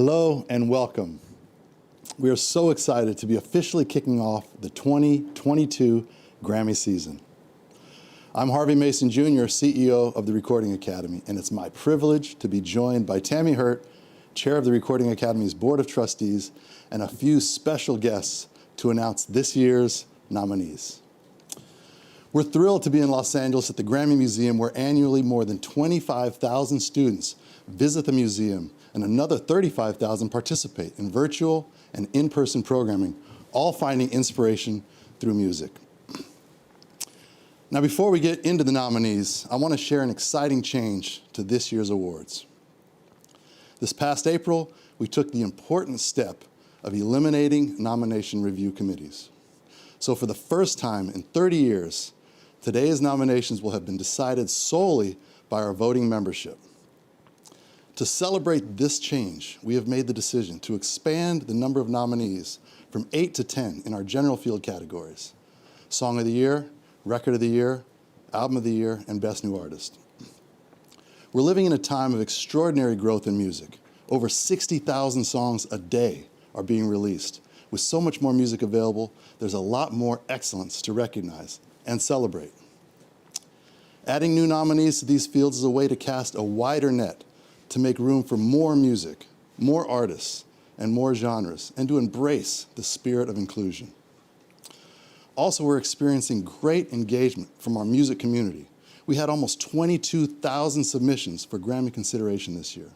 Hello and welcome. We are so excited to be officially kicking off the 2022 Grammy season. I'm Harvey Mason Jr., CEO of the Recording Academy, and it's my privilege to be joined by Tammy Hurt, Chair of the Recording Academy's Board of Trustees, and a few special guests to announce this year's nominees. We're thrilled to be in Los Angeles at the Grammy Museum, where annually more than 25,000 students visit the museum and another 35,000 participate in virtual and in-person programming, all finding inspiration through music. Now, before we get into the nominees, I want to share an exciting change to this year's awards. This past April, we took the important step of eliminating nomination review committees. So for the first time in 30 years, today's nominations will have been decided solely by our voting membership. To celebrate this change, we have made the decision to expand the number of nominees from 8 to 10 in our general field categories: Song of the Year, Record of the Year, Album of the Year, and Best New Artist. We're living in a time of extraordinary growth in music. Over 60,000 songs a day are being released. With so much more music available, there's a lot more excellence to recognize and celebrate. Adding new nominees to these fields is a way to cast a wider net, to make room for more music, more artists, and more genres, and to embrace the spirit of inclusion. Also, we're experiencing great engagement from our music community. We had almost 22,000 submissions for Grammy consideration this year.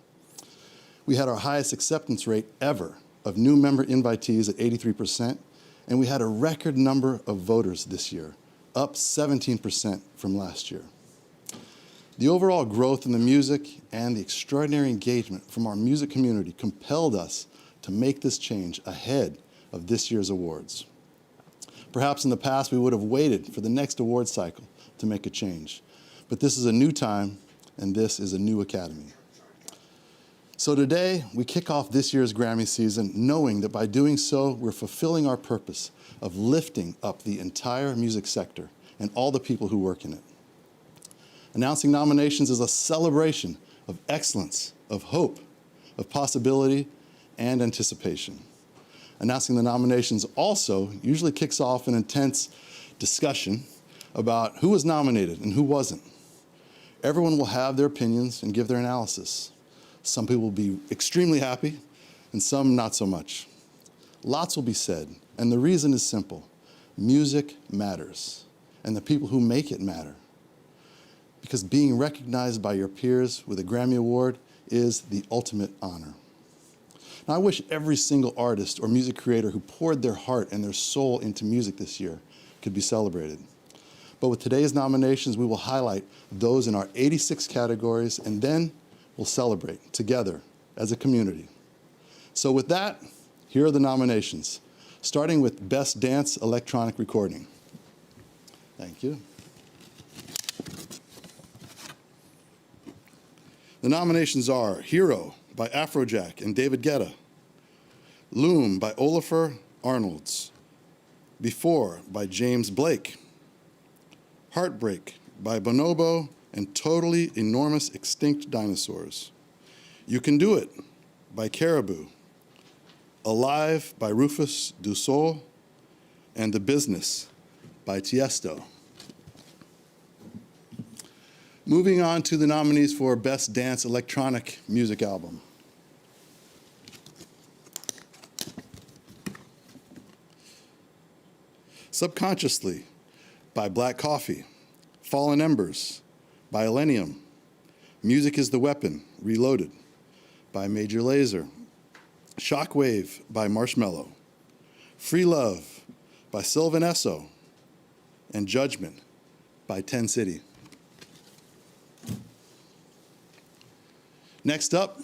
We had our highest acceptance rate ever of new member invitees at 83%, and we had a record number of voters this year, up 17% from last year. The overall growth in the music and the extraordinary engagement from our music community compelled us to make this change ahead of this year's awards. Perhaps in the past we would have waited for the next award cycle to make a change, but this is a new time and this is a new academy. So today, we kick off this year's Grammy season knowing that by doing so, we're fulfilling our purpose of lifting up the entire music sector and all the people who work in it. Announcing nominations is a celebration of excellence, of hope, of possibility, and anticipation. Announcing the nominations also usually kicks off an intense discussion about who was nominated and who wasn't. Everyone will have their opinions and give their analysis. Some people will be extremely happy, and some not so much. Lots will be said, and the reason is simple. Music matters, and the people who make it matter. Because being recognized by your peers with a Grammy Award is the ultimate honor. Now, I wish every single artist or music creator who poured their heart and their soul into music this year could be celebrated. But with today's nominations, we will highlight those in our 86 categories, and then we'll celebrate together as a community. So with that, here are the nominations, starting with Best Dance Electronic Recording. Thank you. The nominations are Hero by Afrojack and David Guetta, Loom by Olafur Arnolds, Before by James Blake, Heartbreak by Bonobo and Totally Enormous Extinct Dinosaurs, You Can Do It by Caribou, Alive by Rufus Du Sol, and The Business by Tiesto. Moving on to the nominees for Best Dance Electronic Music Album. Subconsciously by Black Coffee, Fallen Embers by Illenium, Music is the Weapon, Reloaded by Major Lazer, Shockwave by Marshmello, Free Love by Sylvan Esso, and Judgment by 10 City. Next up,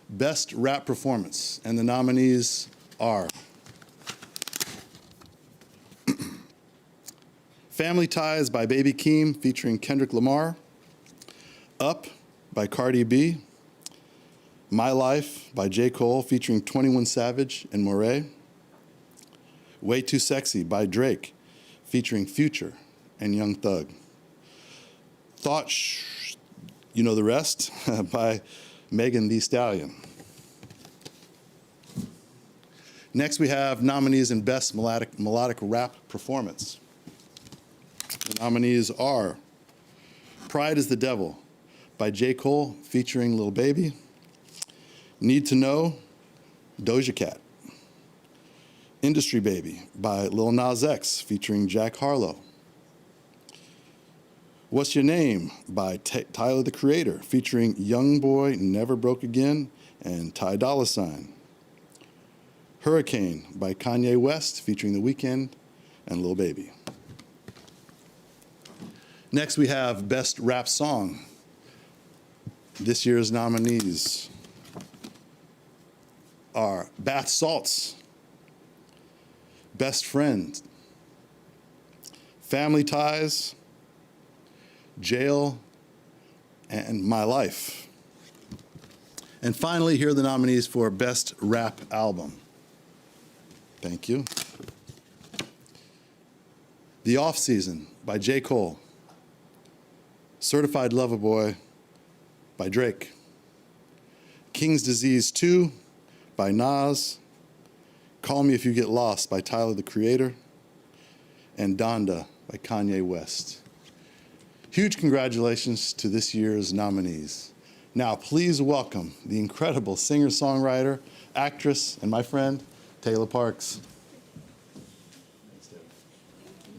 Best Rap Performance, and the nominees are Family Ties by Baby Keem featuring Kendrick Lamar, Up by Cardi B, My Life by J. Cole featuring 21 Savage and Moray, Way Too Sexy by Drake featuring Future and Young Thug, Thought You Know the Rest by Megan Thee Stallion. Next, we have nominees in Best Melodic Rap Performance. The nominees are Pride is the Devil by J. Cole featuring Lil Baby, Need to Know, Doja Cat, Industry Baby by Lil Nas X featuring Jack Harlow, What's Your Name by Tyler, the Creator featuring Youngboy, Never Broke Again, and Ty Dolla $ign, Hurricane by Kanye West featuring The Weeknd and Lil Baby. Next, we have Best Rap Song. This year's nominees are Bath Salts, Best Friend, Family Ties, Jail, and My Life. And finally, here are the nominees for Best Rap Album. Thank you. The Off Season by J. Cole, Certified Lover Boy by Drake, King's Disease 2 by Nas, Call Me If You Get Lost by Tyler, the Creator, and Donda by Kanye West. Huge congratulations to this year's nominees. Now, please welcome the incredible singer-songwriter, actress, and my friend, Taylor Parks. Thanks, Taylor.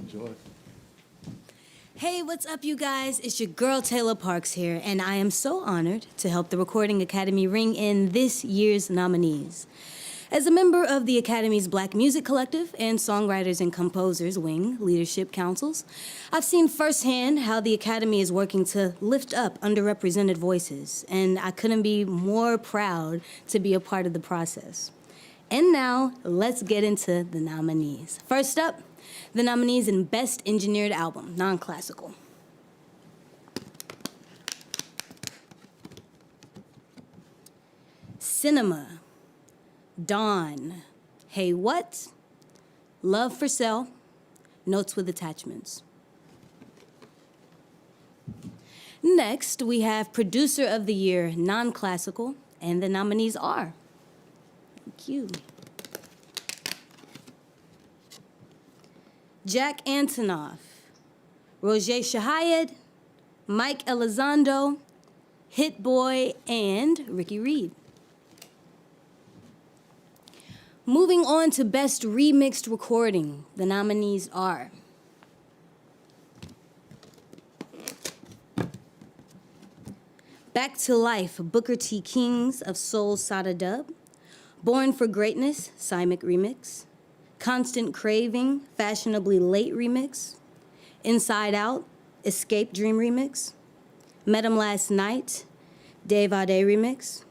Enjoy. Hey, what's up, you guys? It's your girl, Taylor Parks here, and I am so honored to help the Recording Academy ring in this year's nominees. As a member of the Academy's Black Music Collective and Songwriters and Composers Wing Leadership Councils, I've seen firsthand how the Academy is working to lift up underrepresented voices, and I couldn't be more proud to be a part of the process. And now, let's get into the nominees. First up, the nominees in Best Engineered Album, Non-Classical. Cinema, Dawn, Hey What, Love for Sale, Notes with Attachments. Next, we have Producer of the Year, Non-Classical, and the nominees are, thank you, Jack Antonoff, Roger Shahayed, Mike Elizondo, Hit Boy, and Ricky Reed. Moving on to Best Remixed Recording, the nominees are Back to Life, Booker T. Kings of Soul Sada Dub, Born for Greatness, Cymic Remix, Constant Craving, Fashionably Late Remix, Inside Out, Escape Dream Remix, Met 'Em Last Night, Dave Ade Remix,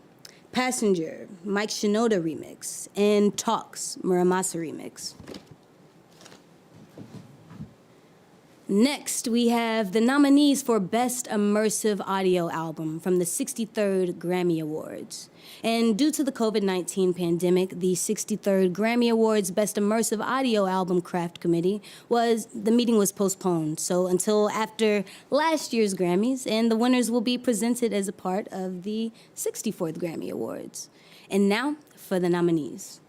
Passenger, Mike Shinoda Remix, and Talks, Muramasa Remix. Next, we have the nominees for Best Immersive Audio Album from the 63rd Grammy Awards. And due to the COVID-19 pandemic, the 63rd Grammy Awards Best Immersive Audio Album Craft Committee the meeting was postponed. So until after last year's Grammys, and the winners will be presented as a part of the 64th Grammy Awards. And now for the nominees.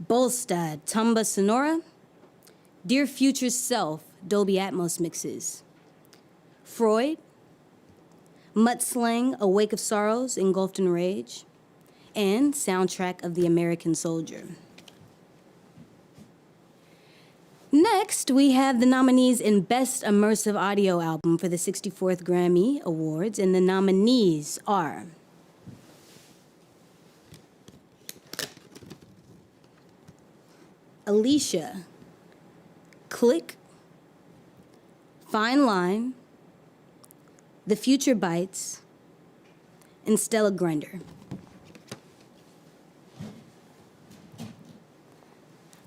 Bolstad, Tumba Sonora, Dear Future Self, Dolby Atmos Mixes, Freud, Mudslang, A Wake of Sorrows, Engulfed in Rage, and Soundtrack of the American Soldier. Next, we have the nominees in Best Immersive Audio Album for the 64th Grammy Awards, and the nominees are Alicia, Click, Fine Line, The Future Bites, and Stella Grinder.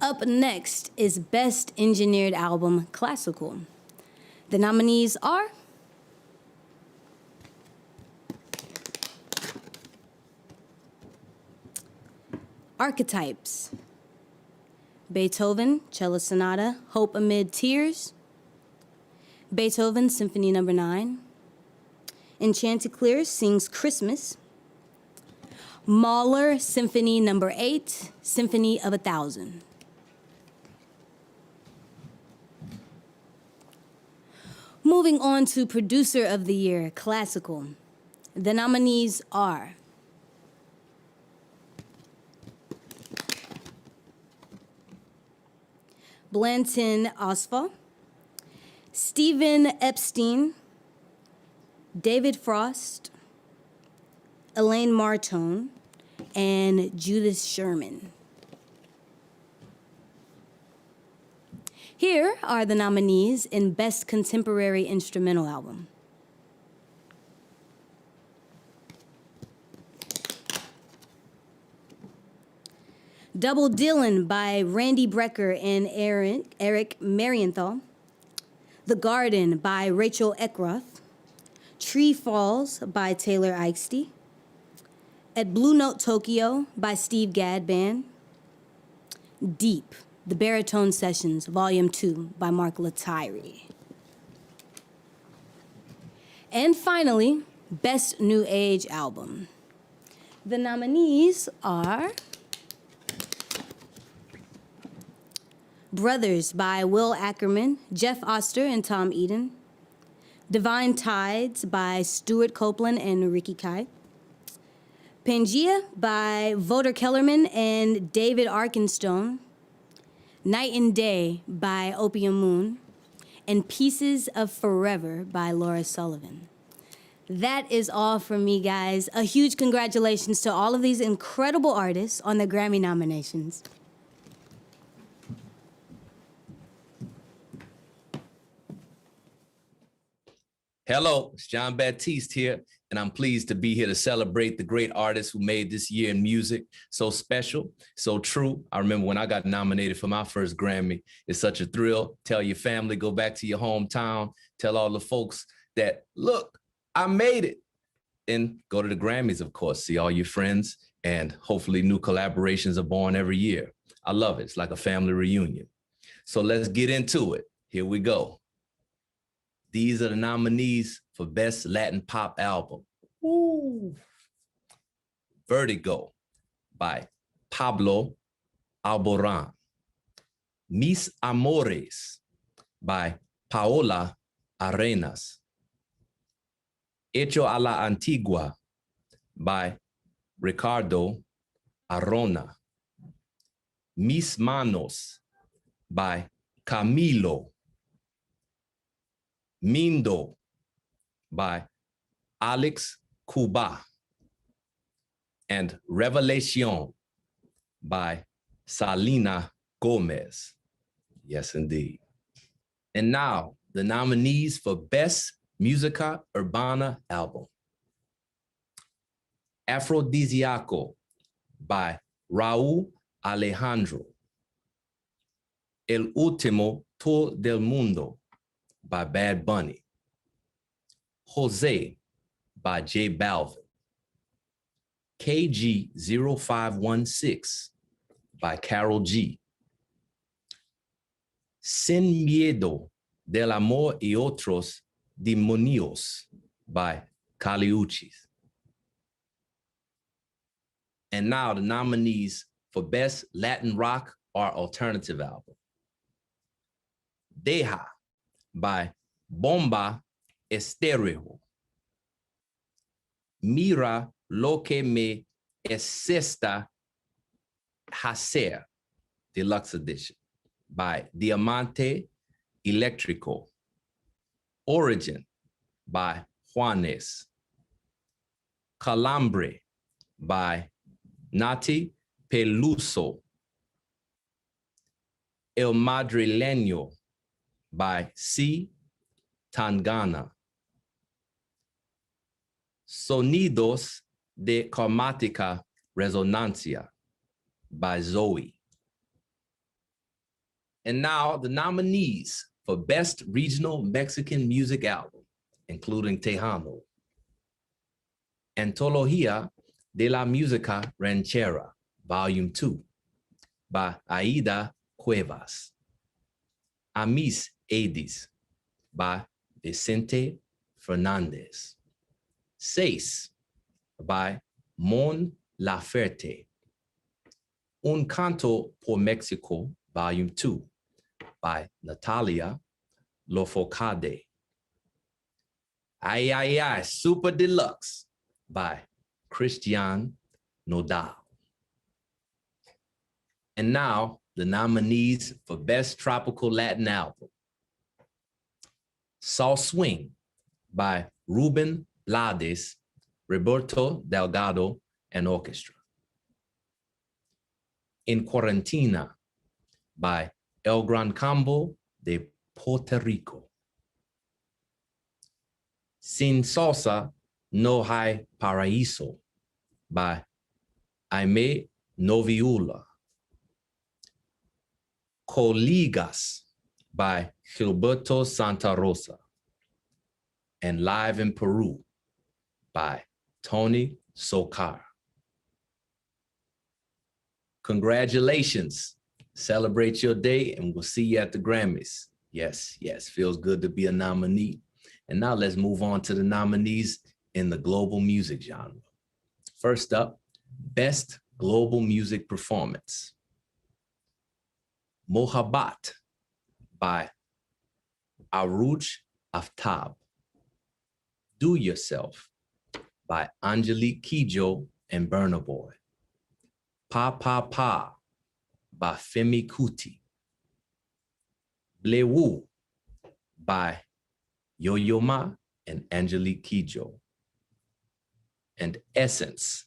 Up next is Best Engineered Album Classical. The nominees are Archetypes, Beethoven, Cello Sonata, Hope Amid Tears, Beethoven, Symphony No. 9, Enchanticleer sings Christmas. Mahler Symphony Number 8, Symphony of a Thousand. Moving on to Producer of the Year, Classical. The nominees are Blanton Oswalt, Stephen Epstein, David Frost, Elaine Martone, and Judith Sherman. Here are the nominees in Best Contemporary Instrumental Album. Double Dillon by Randy Brecker and Eric Marienthal. The Garden by Rachel Eckroth. Tree Falls by Taylor Eichste. At Blue Note Tokyo by Steve Gadd Band. Deep, The Baritone Sessions, Volume 2 by Mark Lettieri. And finally, Best New Age Album. The nominees are Brothers by Will Ackerman, Jeff Oster, and Tom Eden. Divine Tides by Stuart Copeland and Ricky Kai. Pangea by Voder Kellerman and David Arkenstone. Night and Day by Opium Moon. And Pieces of Forever by Laura Sullivan. That is all from me, guys. A huge congratulations to all of these incredible artists on the Grammy nominations. Hello, it's John Baptiste here, and I'm pleased to be here to celebrate the great artists who made this year in music so special, so true. I remember when I got nominated for my first Grammy. It's such a thrill. Tell your family, go back to your hometown, tell all the folks that, look, I made it. And go to the Grammys, of course, see all your friends, and hopefully new collaborations are born every year. I love it. It's like a family reunion. So let's get into it. Here we go. These are the nominees for Best Latin Pop Album. Woo. Vertigo by Pablo Alborán. Mis Amores by Paola Arenas. Hecho a la Antigua by Ricardo Arona. Mis Manos by Camilo. Mindo by Alex Cuba, and Revelation by Salina Gomez. Yes, indeed. And now the nominees for Best Musica Urbana Album. Afrodisiaco by Raúl Alejandro. El Último Tour del Mundo by Bad Bunny. Jose by J Balvin. KG 0516 by Karol G. Sin Miedo del Amor y Otros Demonios by Kali Uchis. And now the nominees for Best Latin Rock or Alternative Album. Deja by Bomba Estéreo. Mira lo que me hiciste hacer, Deluxe Edition by Diamante Eléctrico. Origin by Juanes. Calambre by Nati Peluso. El Madrileño by C. Tangana. Sonidos de Cromática Resonancia by Zoe. And now the nominees for Best Regional Mexican Music Album, including Tejano. Antología de la Música Ranchera, Volume 2 by Aida Cuevas. A Mis Edis by Vicente Fernandez. Seis by Mon Laferte. Un Canto por Mexico, Volume 2 by Natalia Lofocade. Ay, ay, ay, Super Deluxe by Christian Nodal. And now the nominees for Best Tropical Latin Album. Saw Swing by Ruben Blades, Roberto Delgado, and Orchestra. In Cuarentena by El Gran Combo de Puerto Rico. Sin Salsa No Hay Paraíso by Aimee Noviula. Coligas by Gilberto Santa Rosa. And Live in Peru by Tony Socar. Congratulations. Celebrate your day, and we'll see you at the Grammys. Yes, yes, feels good to be a nominee. And now let's move on to the nominees in the global music genre. First up, Best Global Music Performance. Mohabbat by Aruj Aftab. Do Yourself by Angelique Kidjo and Burna Boy. Pa Pa Pa by Femi Kuti. Blewu by Yo-Yo Ma and Angelique Kidjo. And Essence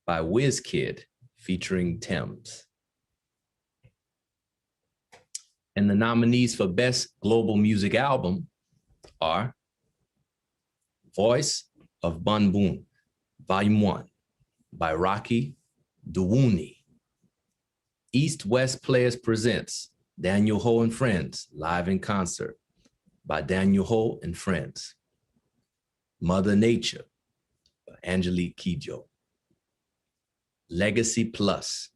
by Wizkid featuring Tems. And the nominees for Best Global Music Album are Voice of Bun Boon, Volume 1 by Rocky Duwuni. East West Players presents Daniel Ho and Friends live in concert by Daniel Ho and Friends. Mother Nature by Angelique Kidjo. Legacy Plus,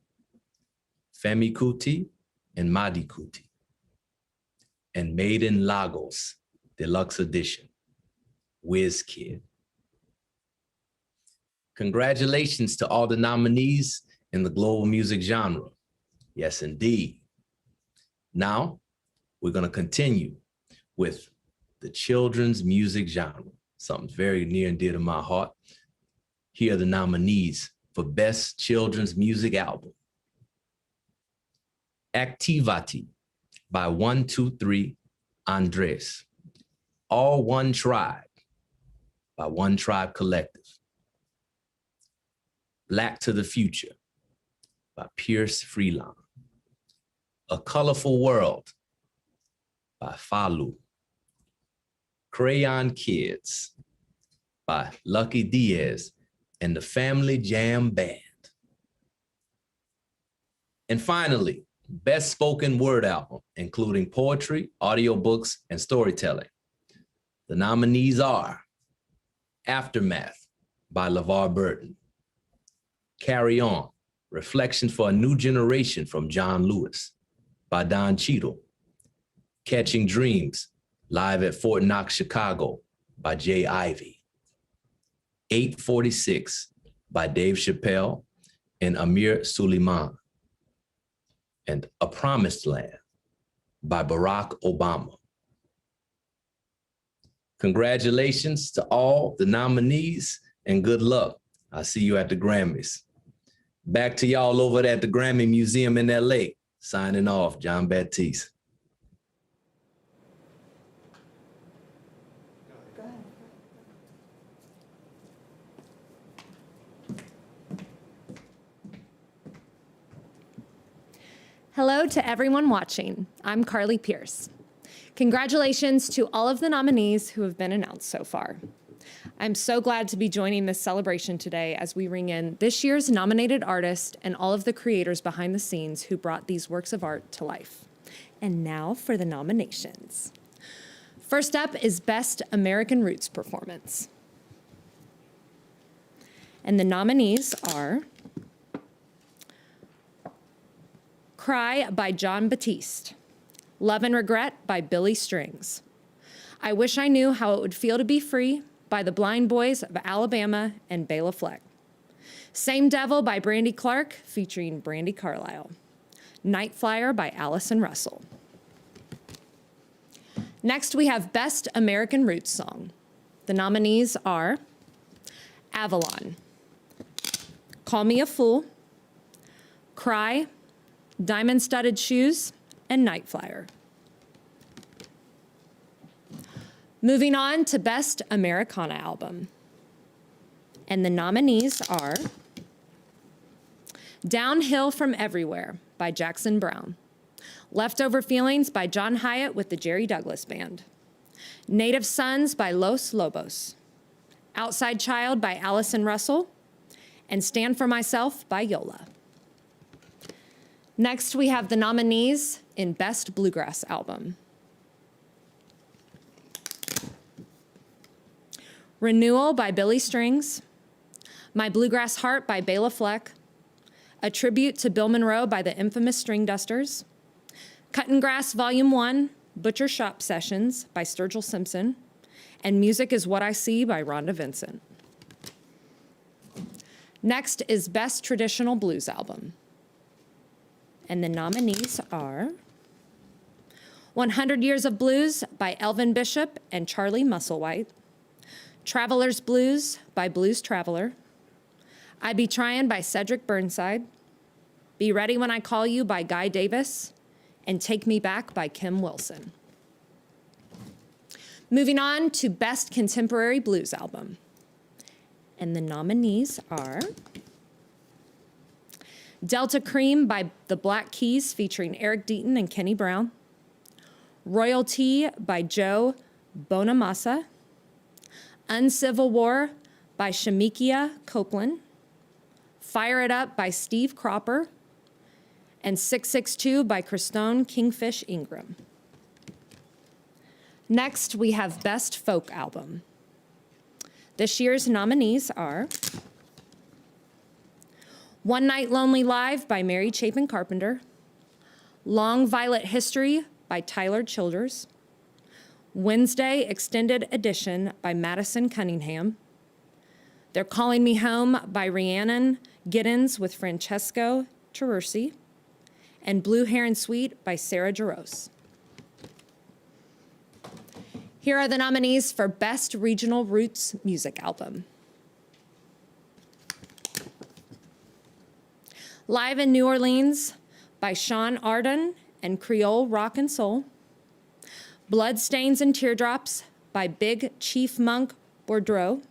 Femi Kuti and Madi Kuti. And Made in Lagos, Deluxe Edition, Wizkid. Congratulations to all the nominees in the global music genre. Yes, indeed. Now, we're going to continue with the children's music genre, something very near and dear to my heart. Here are the nominees for Best Children's Music Album. Activati by 123 Andres. All One Tribe by One Tribe Collective. Black to the Future by Pierce Freelon. A Colorful World by Falu. Crayon Kids by Lucky Diaz and the Family Jam Band. And finally, Best Spoken Word Album, including poetry, audiobooks, and storytelling. The nominees are Aftermath by LeVar Burton. Carry On, Reflection for a New Generation from John Lewis by Don Cheadle. Catching Dreams, live at Fort Knox, Chicago by Jay Ivey. 846 by Dave Chappelle and Amir Suleiman. And A Promised Land by Barack Obama. Congratulations to all the nominees and good luck. I'll see you at the Grammys. Back to y'all over at the Grammy Museum in LA. Signing off, John Baptiste. Hello to everyone watching. I'm Carly Pierce. Congratulations to all of the nominees who have been announced so far. I'm so glad to be joining this celebration today as we ring in this year's nominated artist and all of the creators behind the scenes who brought these works of art to life. And now for the nominations. First up is Best American Roots Performance. And the nominees are Cry by Jon Batiste, Love and Regret by Billy Strings, I Wish I Knew How It Would Feel to Be Free by the Blind Boys of Alabama and Bela Fleck. Same Devil by Brandy Clark, featuring Brandi Carlile. Night Flyer by Allison Russell. Next, we have Best American Roots Song. The nominees are Avalon, Call Me a Fool, Cry, Diamond Studded Shoes, and Night Flyer. Moving on to Best Americana Album. And the nominees are Downhill from Everywhere by Jackson Browne, Leftover Feelings by John Hyatt with the Jerry Douglas Band, Native Sons by Los Lobos, Outside Child by Allison Russell, and Stand for Myself by Yola. Next, we have the nominees in Best Bluegrass Album. Renewal by Billy Strings, My Bluegrass Heart by Bela Fleck, A Tribute to Bill Monroe by the infamous String Dusters, Cuttin' Grass Volume 1, Butcher Shop Sessions by Sturgill Simpson, and Music is What I See by Rhonda Vincent. Next is Best Traditional Blues Album. And the nominees are 100 Years of Blues by Elvin Bishop and Charlie Musselwhite, Traveler's Blues by Blues Traveler, I Be Tryin' by Cedric Burnside, Be Ready When I Call You by Guy Davis, and Take Me Back by Kim Wilson. Moving on to Best Contemporary Blues Album. And the nominees are Delta Cream by the Black Keys featuring Eric Deaton and Kenny Brown, Royalty by Joe Bonamassa, Uncivil War by Shamikia Copeland, Fire It Up by Steve Cropper, and 662 by Christone Kingfish Ingram. Next, we have Best Folk Album. This year's nominees are One Night Lonely Live by Mary Chapin Carpenter, Long Violet History by Tyler Childers, Wednesday Extended Edition by Madison Cunningham, They're Calling Me Home by Rhiannon Giddens with Francesco Terursi, and Blue Heron Suite by Sarah Jaros. Here are the nominees for Best Regional Roots Music Album. Live in New Orleans by Sean Arden and Creole Rock and Soul, Bloodstains and Teardrops by Big Chief Monk Boudreaux,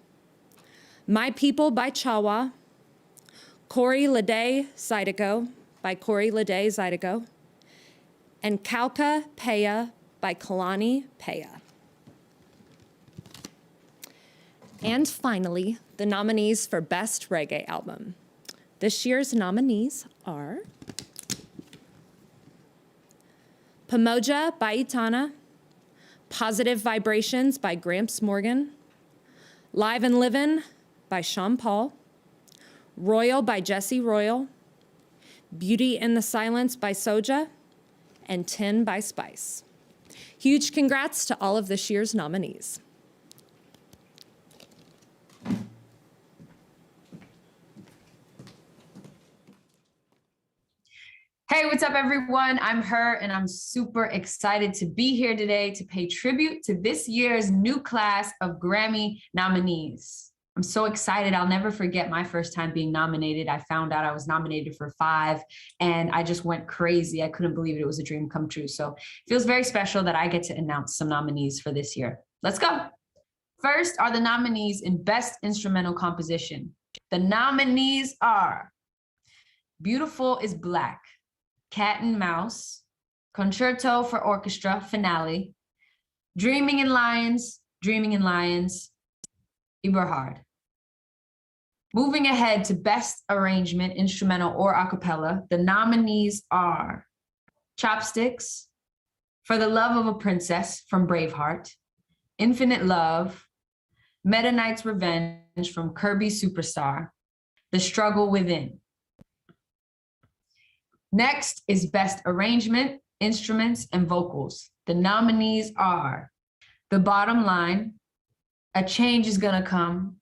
My People by Chawa, Corey Lede Zydeco by Corey Lede Zydeco, and Kauka Peya by Kalani Peya. And finally, the nominees for Best Reggae Album. This year's nominees are Pamoja by Itana, Positive Vibrations by Gramps Morgan, Live and Livin' by Sean Paul, Royal by Jesse Royal, Beauty in the Silence by Soja, and 10 by Spice. Huge congrats to all of this year's nominees. Hey, what's up, everyone? I'm Her, and I'm super excited to be here today to pay tribute to this year's new class of Grammy nominees. I'm so excited. I'll never forget my first time being nominated. I found out I was nominated for 5, and I just went crazy. I couldn't believe it was a dream come true. So it feels very special that I get to announce some nominees for this year. Let's go. First are the nominees in Best Instrumental Composition. The nominees are Beautiful is Black, Cat and Mouse, Concerto for Orchestra Finale, Dreaming in Lions, Eberhard. Moving ahead to Best Arrangement, Instrumental or a cappella, the nominees are Chopsticks, For the Love of a Princess from Braveheart, Infinite Love, Meta Knight's Revenge from Kirby Superstar, The Struggle Within. Next is Best Arrangement, Instruments, and Vocals. The nominees are The Bottom Line, A Change Is Gonna Come,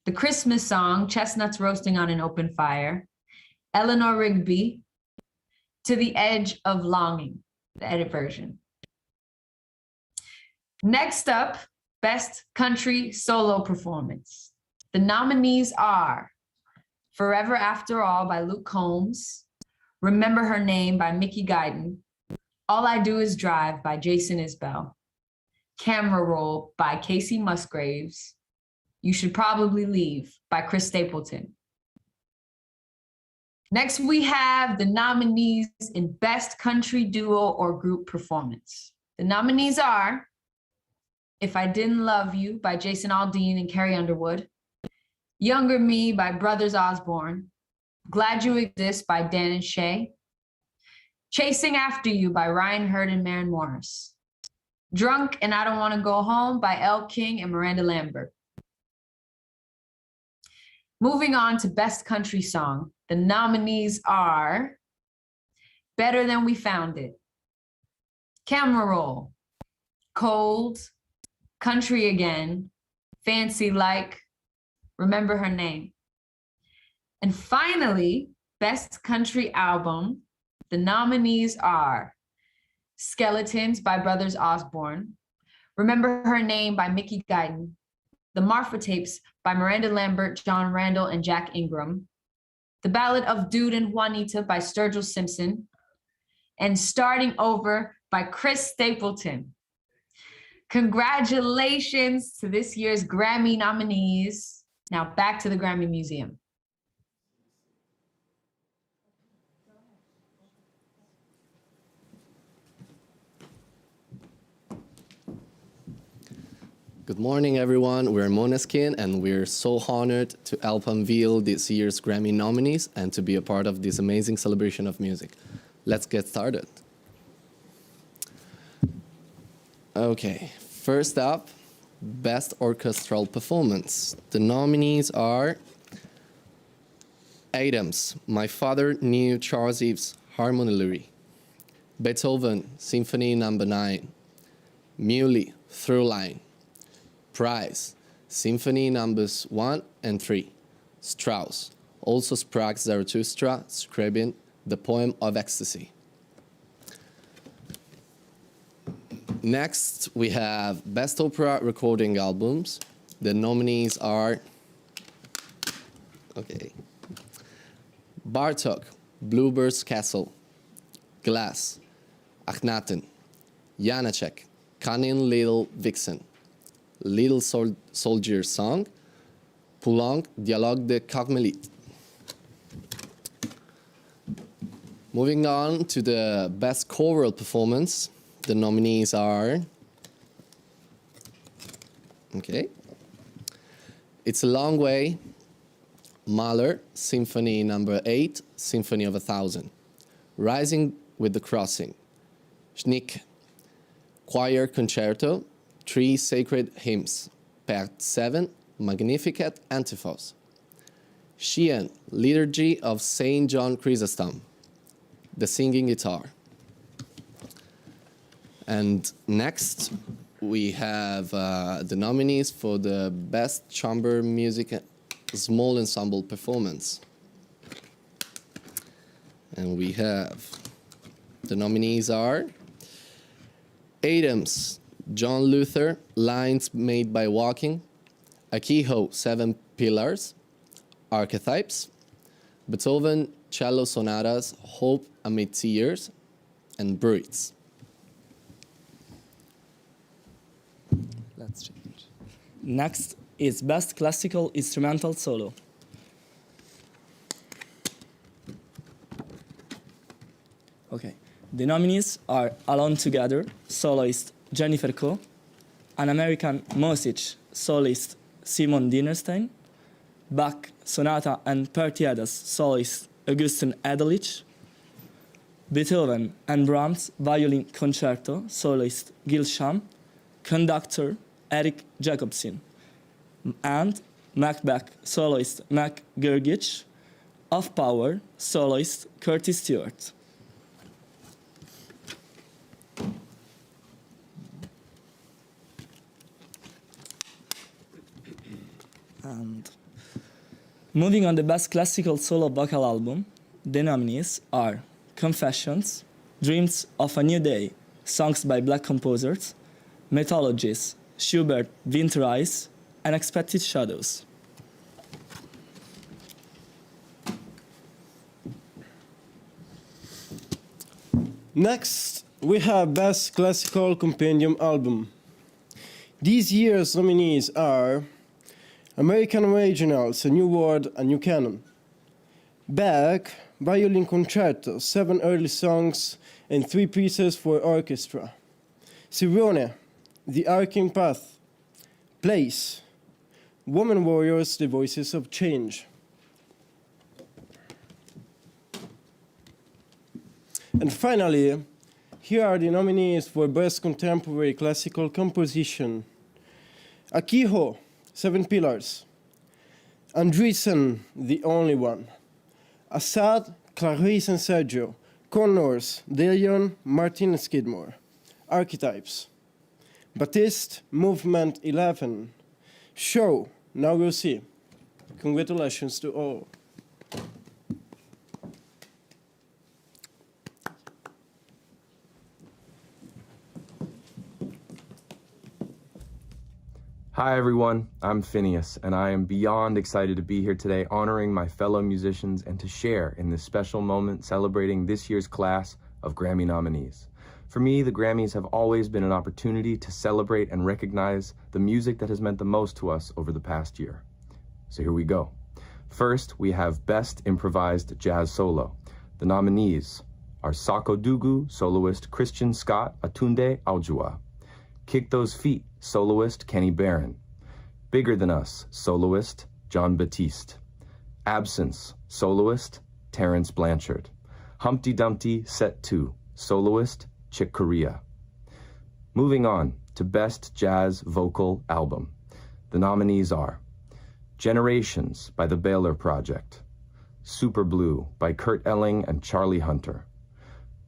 the Christmas song, Chestnuts Roasting on an Open Fire, Eleanor Rigby, To the Edge of Longing, the edit version. Next up, Best Country Solo Performance. The nominees are Forever After All by Luke Combs, Remember Her Name by Mickey Guyton, All I Do Is Drive by Jason Isbell, Camera Roll by Casey Musgraves, You Should Probably Leave by Chris Stapleton. Next, we have the nominees in Best Country Duo or Group Performance. The nominees are If I Didn't Love You by Jason Aldean and Carrie Underwood, Younger Me by Brothers Osborne, Glad You Exist by Dan and Shay, Chasing After You by Ryan Hurd and Maren Morris, Drunk and I Don't Want to Go Home by Elle King and Miranda Lambert. Moving on to Best Country Song, the nominees are Better Than We Found It, Camera Roll, Cold, Country Again, Fancy Like, Remember Her Name. And finally, Best Country Album, the nominees are Skeletons by Brothers Osborne, Remember Her Name by Mickey Guyton, The Marfa Tapes by Miranda Lambert, John Randall, and Jack Ingram, The Ballad of Dude and Juanita by Sturgill Simpson, and Starting Over by Chris Stapleton. Congratulations to this year's Grammy nominees. Now back to the Grammy Museum. Good morning, everyone. We're Måneskin, and we're so honored to help unveil this year's Grammy nominees and to be a part of this amazing celebration of music. Let's get started. Okay, first up, Best Orchestral Performance. The nominees are Adams, My Father Knew Charles Eve's Harmony, Beethoven, Symphony No. 9, Muley, Through Line, Price, Symphony Numbers 1 and 3, Strauss, also sprach Zarathustra, Scriabin, The Poem of Ecstasy. Next, we have Best Opera Recording Albums. The nominees are, Bartók, Bluebird's Castle, Glass, Akhenaten, Janacek, Cunning Little Vixen, Little Soldier Song, Poulenc, Dialogue de Carmelite. Moving on to the Best Choral Performance, the nominees are, It's a Long Way, Mahler, Symphony No. 8, Symphony of 1000, Rising with the Crossing, Schnick, Choir Concerto, 3 Sacred Hymns, Part 7, Magnificat Antiphos, Sheehan, Liturgy of St. John Chrysostom, The Singing Guitar. And next, we have the nominees for the Best Chamber Music Small Ensemble Performance. And we have, the nominees are Adams, John Luther, Lines Made by Walking, Akiho, 7 Pillars, Archetypes, Beethoven, Cello Sonatas, Hope Amid Tears, and Bruits. Let's change. Next is Best Classical Instrumental Solo. The nominees are Alone Together, soloist Jennifer Coe, An American Mosich, soloist Simon Dinerstein, Bach Sonata and Partiedas, soloist Augustin Edelich, Beethoven and Brahms Violin Concerto, soloist Gil Sham, conductor Eric Jacobson, and Macbeth soloist Mac Gergich, Off Power soloist Curtis Stewart. And moving on the Best Classical Solo Vocal Album, the nominees are Confessions, Dreams of a New Day, songs by Black composers, Mythologies, Schubert, Winter Ice, Unexpected Shadows. Next, we have Best Classical Compendium Album. This year's nominees are American Originals, A New World, A New Canon. Bach, Violin Concerto, 7 early songs and 3 pieces for orchestra. Sirone, The Arcing Path. Place, Woman Warriors, The Voices of Change. And finally, here are the nominees for Best Contemporary Classical Composition. Akiho, 7 Pillars. Andreessen, The Only One. Assad, Clarice and Sergio. Connors, Delion, Martin Skidmore. Archetypes. Batiste, Movement 11. Show, Now We'll See. Congratulations to all. Hi everyone, I'm Phineas, and I am beyond excited to be here today honoring my fellow musicians and to share in this special moment celebrating this year's class of Grammy nominees. For me, the Grammys have always been an opportunity to celebrate and recognize the music that has meant the most to us over the past year. So here we go. First, we have Best Improvised Jazz Solo. The nominees are Sako Dugu, soloist Christian Scott Atunde Aljua. Kick Those Feet, soloist Kenny Barron. Bigger Than Us, soloist John Batiste. Absence, soloist Terrence Blanchard. Humpty Dumpty Set 2, soloist Chick Corea. Moving on to Best Jazz Vocal Album. The nominees are Generations by the Baylor Project. Super Blue by Kurt Elling and Charlie Hunter.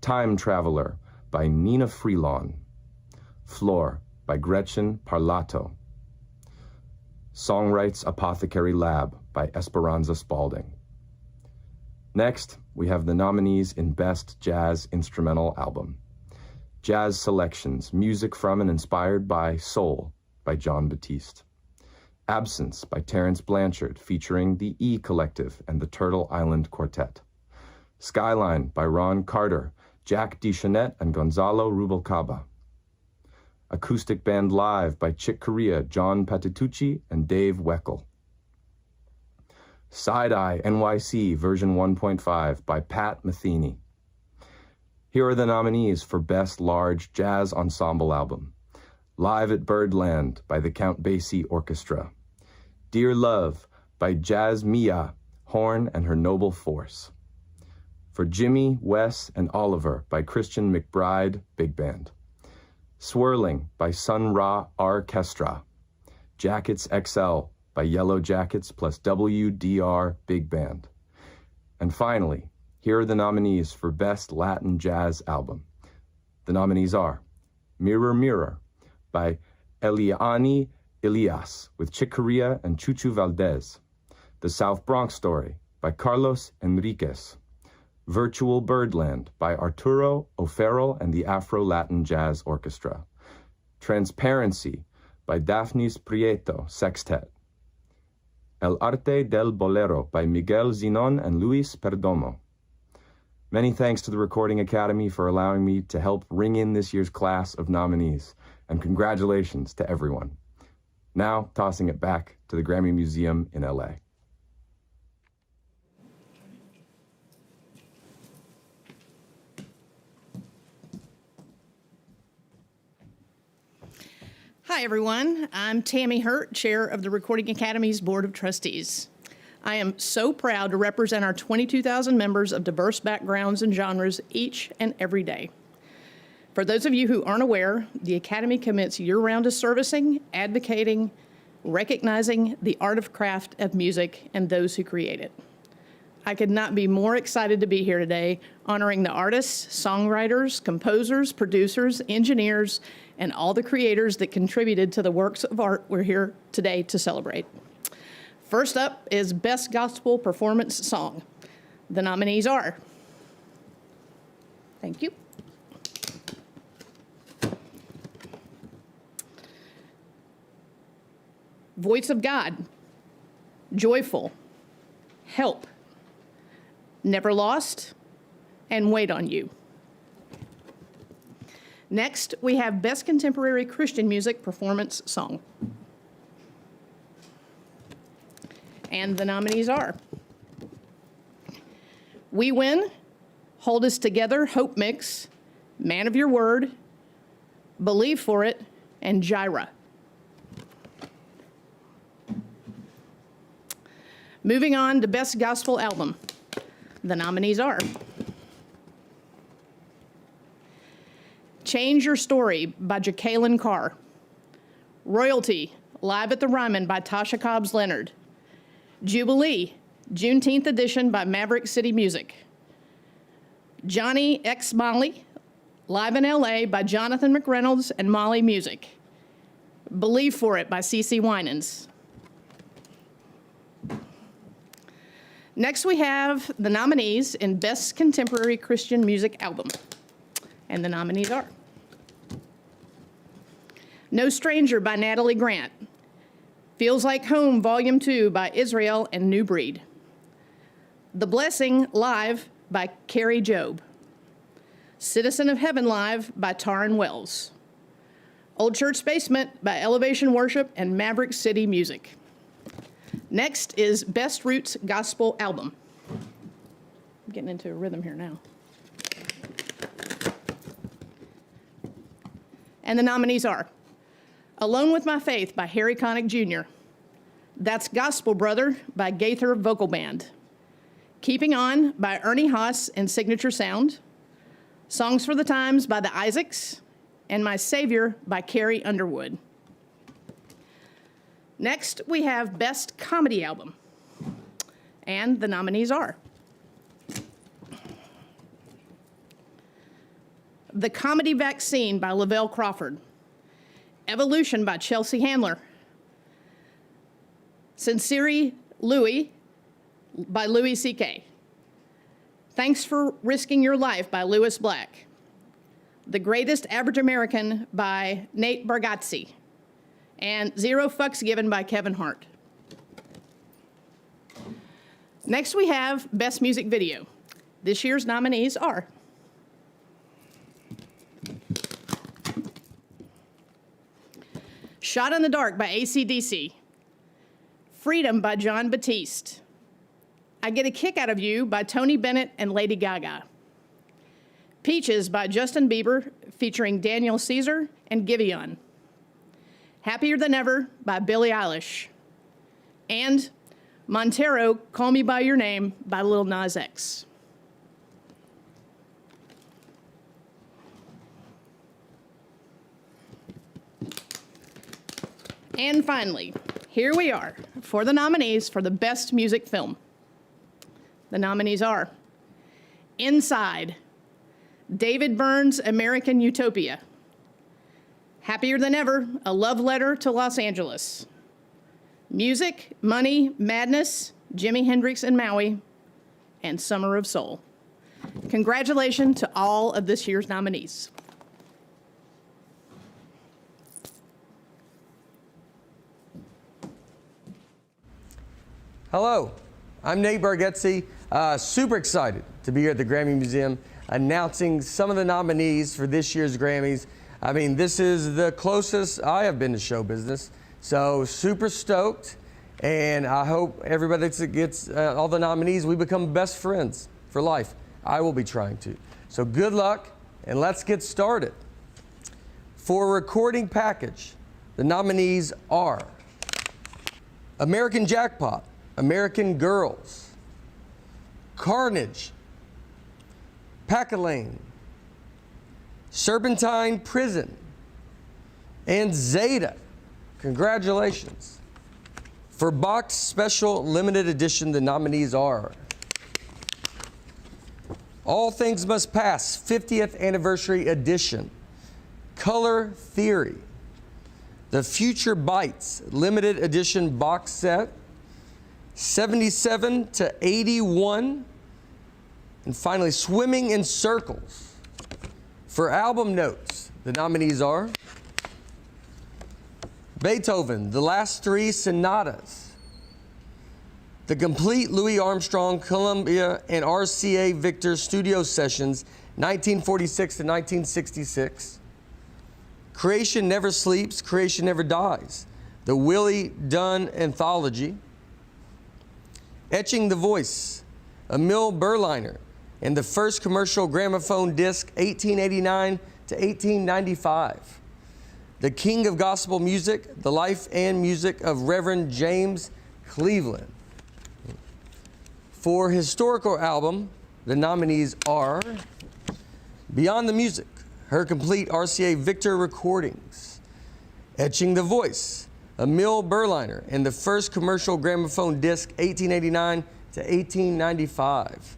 Time Traveler by Nina Freelon. Floor by Gretchen Parlato. Songwrites Apothecary Lab by Esperanza Spalding. Next, we have the nominees in Best Jazz Instrumental Album. Jazz Selections, music from and inspired by Soul by John Batiste. Absence by Terrence Blanchard, featuring the E Collective and the Turtle Island Quartet. Skyline by Ron Carter, Jack DeChanette, and Gonzalo Rubalcaba. Acoustic Band Live by Chick Corea, John Patitucci, and Dave Weckl. Side Eye NYC version 1.5 by Pat Metheny. Here are the nominees for Best Large Jazz Ensemble Album. Live at Birdland by the Count Basie Orchestra. Dear Love by Jazz Mia, Horn and Her Noble Force. For Jimmy, Wes, and Oliver by Christian McBride, Big Band. Swirling by Sun Ra Orchestra. Jackets XL by Yellow Jackets plus WDR Big Band. And finally, here are the nominees for Best Latin Jazz Album. The nominees are Mirror Mirror by Eliani Elias with Chick Corea and Chuchu Valdez. The South Bronx Story by Carlos Enriquez. Virtual Birdland by Arturo O'Farrell and the Afro-Latin Jazz Orchestra. Transparency by Daphnis Prieto Sextet. El Arte del Bolero by Miguel Zinon and Luis Perdomo. Many thanks to the Recording Academy for allowing me to help ring in this year's class of nominees, and congratulations to everyone. Now, tossing it back to the Grammy Museum in LA. Hi, everyone. I'm Tammy Hurt, Chair of the Recording Academy's Board of Trustees. I am so proud to represent our 22,000 members of diverse backgrounds and genres each and every day. For those of you who aren't aware, the Academy commits year-round to servicing, advocating, recognizing the art of craft of music and those who create it. I could not be more excited to be here today, honoring the artists, songwriters, composers, producers, engineers, and all the creators that contributed to the works of art we're here today to celebrate. First up is Best Gospel Performance Song. The nominees are, thank you, Voice of God, Joyful, Help, Never Lost, and Wait on You. Next, we have Best Contemporary Christian Music Performance Song. And the nominees are We Win, Hold Us Together, Hope Mix, Man of Your Word, Believe for It, and Jireh. Moving on to Best Gospel Album. The nominees are Change Your Story by Jacqueline Carr, Royalty, Live at the Ryman by Tasha Cobbs Leonard, Jubilee, Juneteenth Edition by Maverick City Music, Johnny X Molly, Live in LA by Jonathan McReynolds and Molly Music, Believe for It by CeCe Winans. Next we have the nominees in Best Contemporary Christian Music Album. And the nominees are No Stranger by Natalie Grant, Feels Like Home Volume 2 by Israel and New Breed, The Blessing Live by Carrie Job, Citizen of Heaven Live by Taryn Wells, Old Church Basement by Elevation Worship and Maverick City Music. Next is Best Roots Gospel Album. I'm getting into a rhythm here now. And the nominees are Alone with My Faith by Harry Connick Jr., That's Gospel Brother by Gaither Vocal Band, Keeping On by Ernie Haas and Signature Sound, Songs for the Times by the Isaacs, and My Savior by Carrie Underwood. Next, we have Best Comedy Album. And the nominees are The Comedy Vaccine by Lavelle Crawford, Evolution by Chelsea Handler, Sincere Louis by Louis C.K., Thanks for Risking Your Life by Lewis Black, The Greatest Average American by Nate Bargatze, and Zero Fucks Given by Kevin Hart. Next we have Best Music Video. This year's nominees are Shot in the Dark by AC/DC, Freedom by John Batiste, I Get a Kick Out of You by Tony Bennett and Lady Gaga, Peaches by Justin Bieber featuring Daniel Caesar and Giveon, Happier Than Ever by Billie Eilish, and Montero, Call Me By Your Name by Lil Nas X. And finally, here we are for the nominees for the Best Music Film. The nominees are Inside, David Byrne's American Utopia, Happier Than Ever, A Love Letter to Los Angeles, Music, Money, Madness, Jimi Hendrix and Maui, and Summer of Soul. Congratulations to all of this year's nominees. Hello, I'm Nate Bargatze. Super excited to be here at the Grammy Museum announcing some of the nominees for this year's Grammys. I mean, this is the closest I have been to show business, so super stoked. And I hope everybody that gets all the nominees, we become best friends for life. I will be trying to. So good luck, and let's get started. For recording package, the nominees are American Jackpot, American Girls, Carnage, Pack-A-Lane, Serpentine Prison, and Zeta. Congratulations. For Box Special Limited Edition, the nominees are All Things Must Pass 50th Anniversary Edition, Color Theory, The Future Bites Limited Edition Box Set, 77 to 81. And finally, Swimming in Circles. For album notes, the nominees are Beethoven, The Last Three Sonatas, The Complete Louis Armstrong, Columbia and RCA Victor Studio Sessions, 1946 to 1966, Creation Never Sleeps, Creation Never Dies, The Willie Dunn Anthology, Etching the Voice, Emil Berliner, and the first commercial gramophone disc, 1889 to 1895. The King of Gospel Music, The Life and Music of Reverend James Cleveland. For historical album, the nominees are Beyond the Music, her complete RCA Victor recordings, Etching the Voice, Emil Berliner, and the first commercial gramophone disc, 1889 to 1895.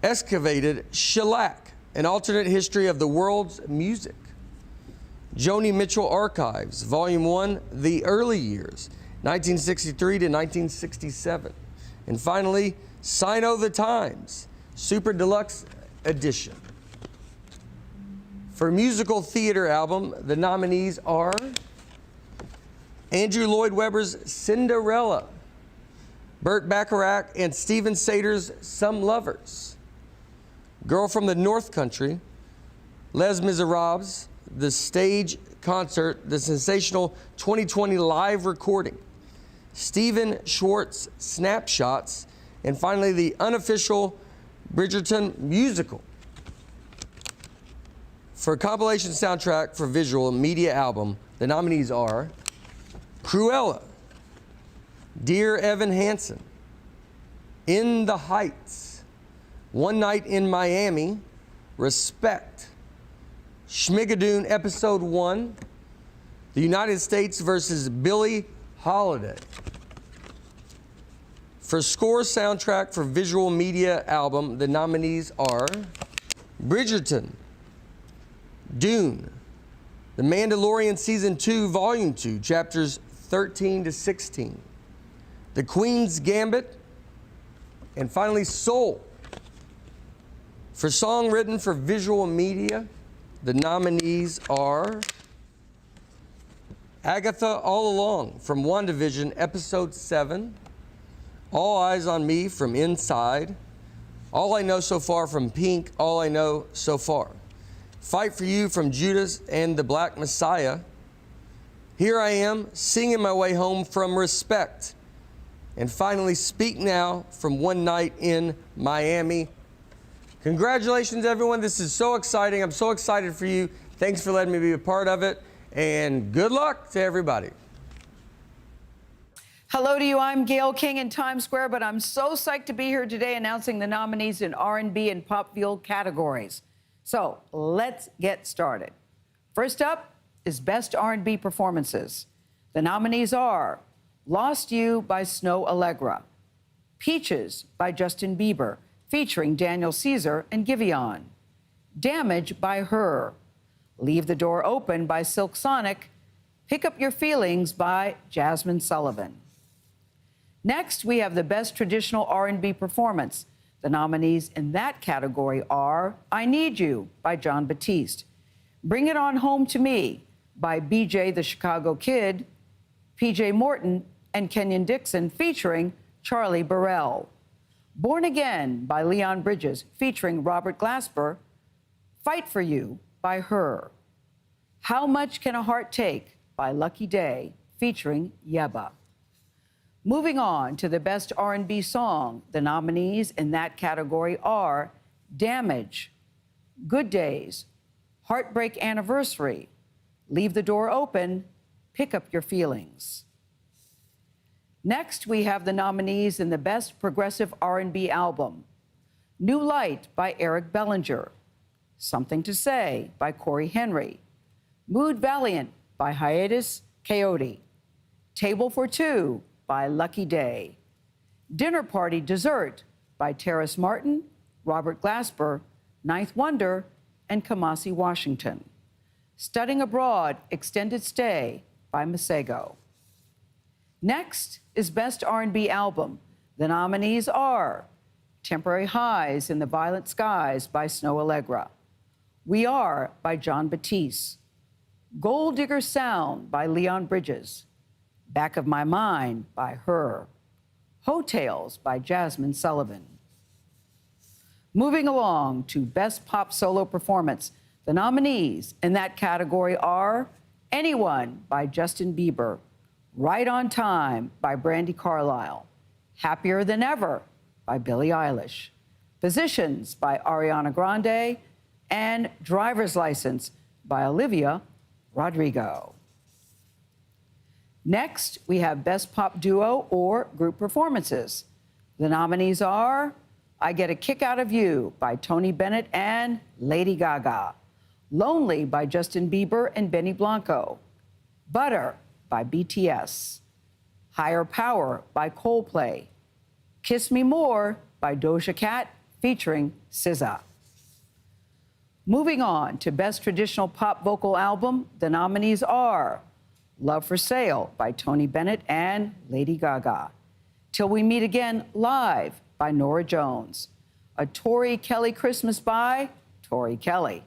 Excavated Shellac, an alternate history of the world's music. Joni Mitchell Archives, Volume 1, The Early Years, 1963 to 1967. And finally, Sign o' the Times, Super Deluxe Edition. For musical theater album, the nominees are Andrew Lloyd Webber's Cinderella, Burt Bacharach and Stephen Sater's Some Lovers, Girl from the North Country, Les Miserables, the stage concert, the sensational 2020 live recording, Stephen Schwartz Snapshots, and finally the unofficial Bridgerton musical. For compilation soundtrack for visual media album, the nominees are Cruella, Dear Evan Hansen, In the Heights, One Night in Miami, Respect, Schmigadoon Episode 1, The United States versus Billie Holiday. For score soundtrack for visual media album, the nominees are Bridgerton, Dune, The Mandalorian Season 2, Volume 2, Chapters 13 to 16, The Queen's Gambit, and finally Soul. For song written for visual media, the nominees are Agatha All Along from WandaVision, Episode 7, All Eyes on Me from Inside, All I Know So Far from Pink, All I Know So Far, Fight for You from Judas and the Black Messiah, Here I Am, Singing My Way Home from Respect, and finally Speak Now from One Night in Miami. Congratulations, everyone. This is so exciting. I'm so excited for you. Thanks for letting me be a part of it, and good luck to everybody. Hello to you. I'm Gayle King in Times Square, but I'm so psyched to be here today announcing the nominees in R&B and pop field categories. So let's get started. First up is Best R&B Performances. The nominees are Lost You by Snow Allegra, Peaches by Justin Bieber, featuring Daniel Caesar and Giveon, Damage by Her, Leave the Door Open by Silk Sonic, Pick Up Your Feelings by Jasmine Sullivan. Next, we have the Best Traditional R&B Performance. The nominees in that category are I Need You by Jon Batiste, Bring It On Home to Me by BJ the Chicago Kid, PJ Morton and Kenyon Dixon featuring Charlie Burrell, Born Again by Leon Bridges featuring Robert Glasper, Fight for You by Her, How Much Can a Heart Take by Lucky Day featuring Yebba. Moving on to the Best R&B Song, the nominees in that category are Damage, Good Days, Heartbreak Anniversary, Leave the Door Open, Pick Up Your Feelings. Next, we have the nominees in the Best Progressive R&B Album. New Light by Eric Bellinger, Something to Say by Corey Henry, Mood Valiant by Hiatus Coyote, Table for Two by Lucky Day, Dinner Party Dessert by Terrace Martin, Robert Glasper, Ninth Wonder, and Kamasi Washington, Studying Abroad Extended Stay by Masego. Next is Best R&B Album. The nominees are Temporary Highs in the Violet Skies by Snow Allegra, We Are by John Batiste, Gold Digger Sound by Leon Bridges, Back of My Mind by Her, Hotels by Jasmine Sullivan. Moving along to Best Pop Solo Performance, the nominees in that category are Anyone by Justin Bieber, Right on Time by Brandi Carlile, Happier Than Ever by Billie Eilish, Positions by Ariana Grande, and Driver's License by Olivia Rodrigo. Next, we have Best Pop Duo or Group Performances. The nominees are I Get a Kick Out of You by Tony Bennett and Lady Gaga, Lonely by Justin Bieber and Benny Blanco, Butter by BTS, Higher Power by Coldplay, Kiss Me More by Doja Cat featuring SZA. Moving on to Best Traditional Pop Vocal Album, the nominees are Love for Sale by Tony Bennett and Lady Gaga, Till We Meet Again Live by Norah Jones, A Tori Kelly Christmas by Tori Kelly,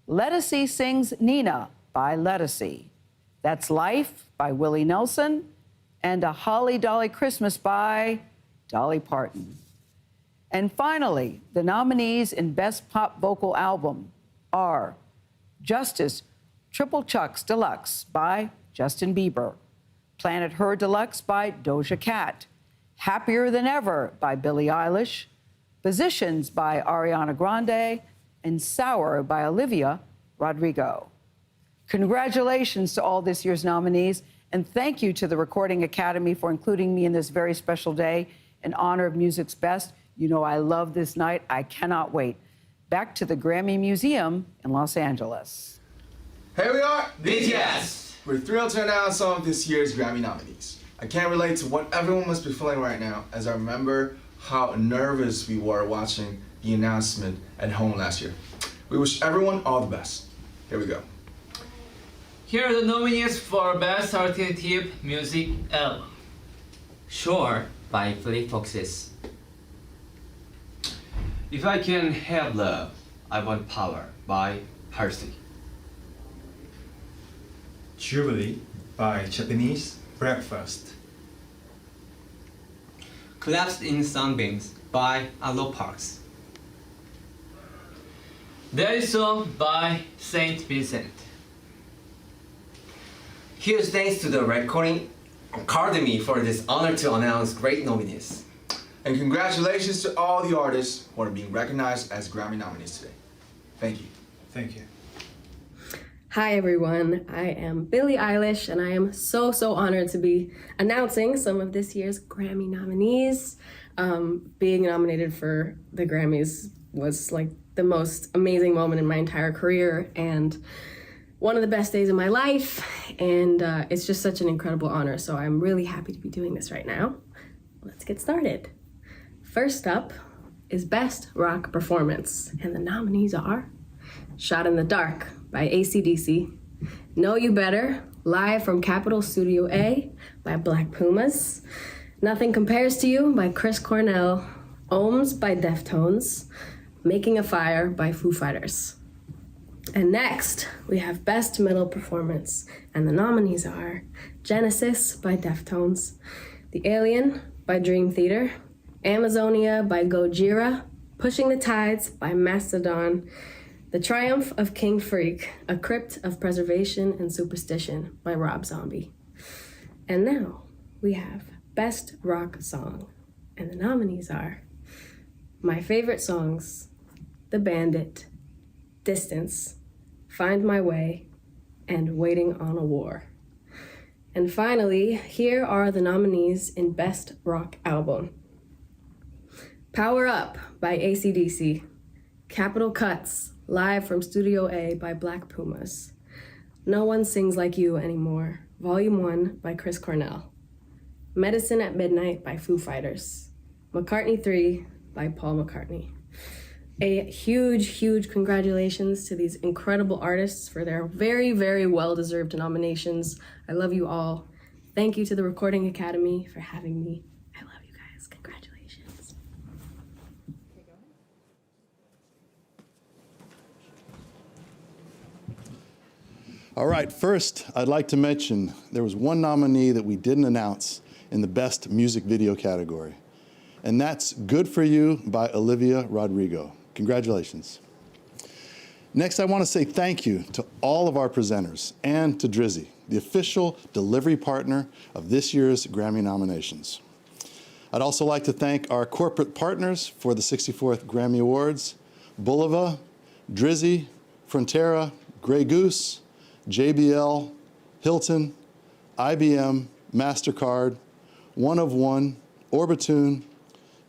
Lettucey Sings Nina by Lettucey, That's Life by Willie Nelson, and A Holly Dolly Christmas by Dolly Parton. And finally, the nominees in Best Pop Vocal Album are Justice Triple Chucks Deluxe by Justin Bieber, Planet Her Deluxe by Doja Cat, Happier Than Ever by Billie Eilish, Positions by Ariana Grande, and Sour by Olivia Rodrigo. Congratulations to all this year's nominees, and thank you to the Recording Academy for including me in this very special day in honor of music's best. You know I love this night. I cannot wait. Back to the Grammy Museum in Los Angeles. Here we are, BTS. We're thrilled to announce some of this year's Grammy nominees. I can't relate to what everyone must be feeling right now, as I remember how nervous we were watching the announcement at home last year. We wish everyone all the best. Here we go. Here are the nominees for Best Alternative Music Album. Sure by Fleet Foxes. If I Can Have Love, I Want Power by Halsey. Jubilee by Japanese Breakfast. Collapsed in Sunbeams by Arlo Parks. There is Song by Saint Vincent. Huge thanks to the Recording Academy for this honor to announce great nominees. And congratulations to all the artists who are being recognized as Grammy nominees today. Thank you. Thank you. Hi everyone, I am Billie Eilish and I am so honored to be announcing some of this year's Grammy nominees. Being nominated for the Grammys was like the most amazing moment in my entire career and one of the best days of my life, and it's just such an incredible honor, so I'm really happy to be doing this right now. Let's get started. First up is Best Rock Performance, and the nominees are Shot in the Dark by AC/DC, Know You Better, live from Capitol Studio A by Black Pumas, Nothing Compares to You by Chris Cornell, Ohms by Deftones, Making a Fire by Foo Fighters. And next, we have Best Metal Performance, and the nominees are Genesis by Deftones, The Alien by Dream Theater, Amazonia by Gojira, Pushing the Tides by Mastodon, The Triumph of King Freak, A Crypt of Preservation and Superstition by Rob Zombie. And now we have Best Rock Song, and the nominees are My Favorite Songs, The Bandit, Distance, Find My Way, and Waiting on a War. And finally, here are the nominees in Best Rock Album. Power Up by AC/DC, Capital Cuts, live from Studio A by Black Pumas, No One Sings Like You Anymore, Volume 1 by Chris Cornell, Medicine at Midnight by Foo Fighters, McCartney 3 by Paul McCartney. A huge congratulations to these incredible artists for their very well-deserved nominations. I love you all. thank you to the Recording Academy for having me. I love you guys. Congratulations. All right, first, I'd like to mention there was one nominee that we didn't announce in the Best Music Video category, and that's Good For You by Olivia Rodrigo. Congratulations. Next, I want to say thank you to all of our presenters and to Drizzy, the official delivery partner of this year's Grammy nominations. I'd also like to thank our corporate partners for the 64th Grammy Awards, Bulova, Drizzy, Frontera, Grey Goose, JBL, Hilton, IBM, MasterCard, One of One, Orbitune,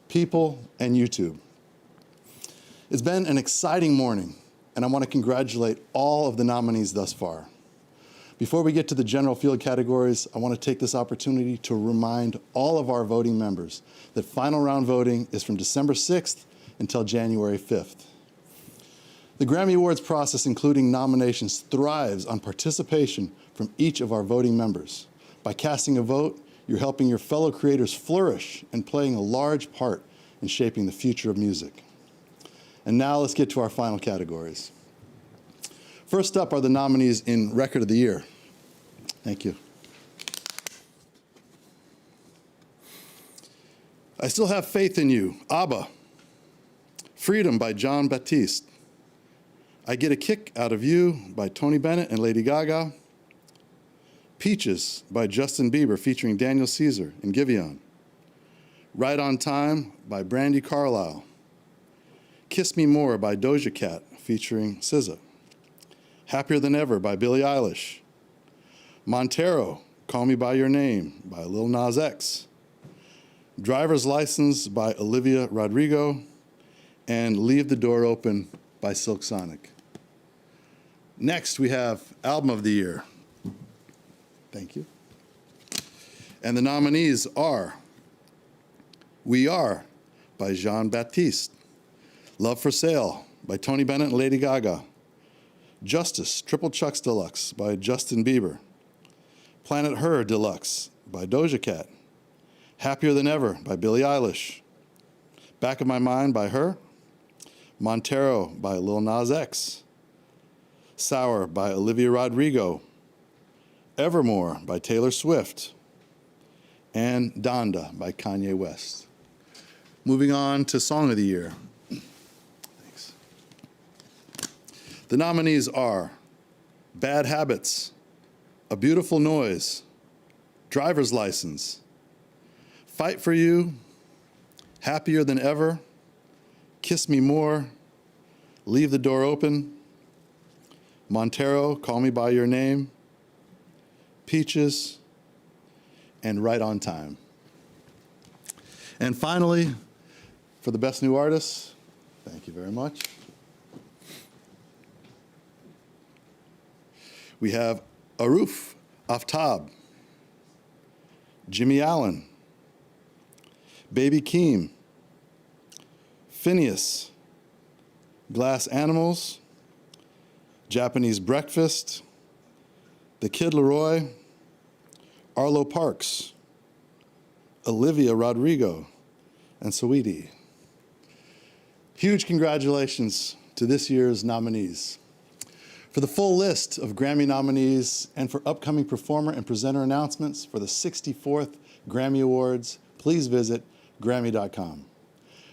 People, and YouTube. It's been an exciting morning, and I want to congratulate all of the nominees thus far. Before we get to the general field categories, I want to take this opportunity to remind all of our voting members that final round voting is from December 6th until January 5th. The Grammy Awards process, including nominations, thrives on participation from each of our voting members. By casting a vote, you're helping your fellow creators flourish and playing a large part in shaping the future of music. And now let's get to our final categories. First up are the nominees in Record of the Year. Thank you. I Still Have Faith in You, ABBA. Freedom by Jon Batiste. I Get a Kick Out of You by Tony Bennett and Lady Gaga. Peaches by Justin Bieber featuring Daniel Caesar and Giveon. Right on Time by Brandi Carlile. Kiss Me More by Doja Cat featuring SZA. Happier Than Ever by Billie Eilish. Montero, Call Me By Your Name by Lil Nas X. Driver's License by Olivia Rodrigo. And Leave the Door Open by Silk Sonic. Next, we have Album of the Year. Thank you. And the nominees are We Are by Jon Batiste. Love for Sale by Tony Bennett and Lady Gaga. Justice, Triple Chucks Deluxe by Justin Bieber. Planet Her Deluxe by Doja Cat. Happier Than Ever by Billie Eilish. Back of My Mind by Her. Montero by Lil Nas X. Sour by Olivia Rodrigo. Evermore by Taylor Swift. And Donda by Kanye West. Moving on to Song of the Year. Thanks. The nominees are Bad Habits, A Beautiful Noise, Driver's License, Fight for You, Happier Than Ever, Kiss Me More, Leave the Door Open, Montero, Call Me By Your Name, Peaches, and Right on Time. And finally, for the Best New Artist, thank you very much. We have Aruf Aftab, Jimmy Allen, Baby Keem, Phineas, Glass Animals, Japanese Breakfast, The Kid Laroi, Arlo Parks, Olivia Rodrigo, and Saweetie. Huge congratulations to this year's nominees. For the full list of Grammy nominees and for upcoming performer and presenter announcements for the 64th Grammy Awards, please visit Grammy.com.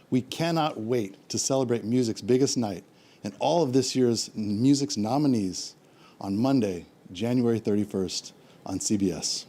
We cannot wait to celebrate music's biggest night and all of this year's music's nominees on Monday, January 31st on CBS.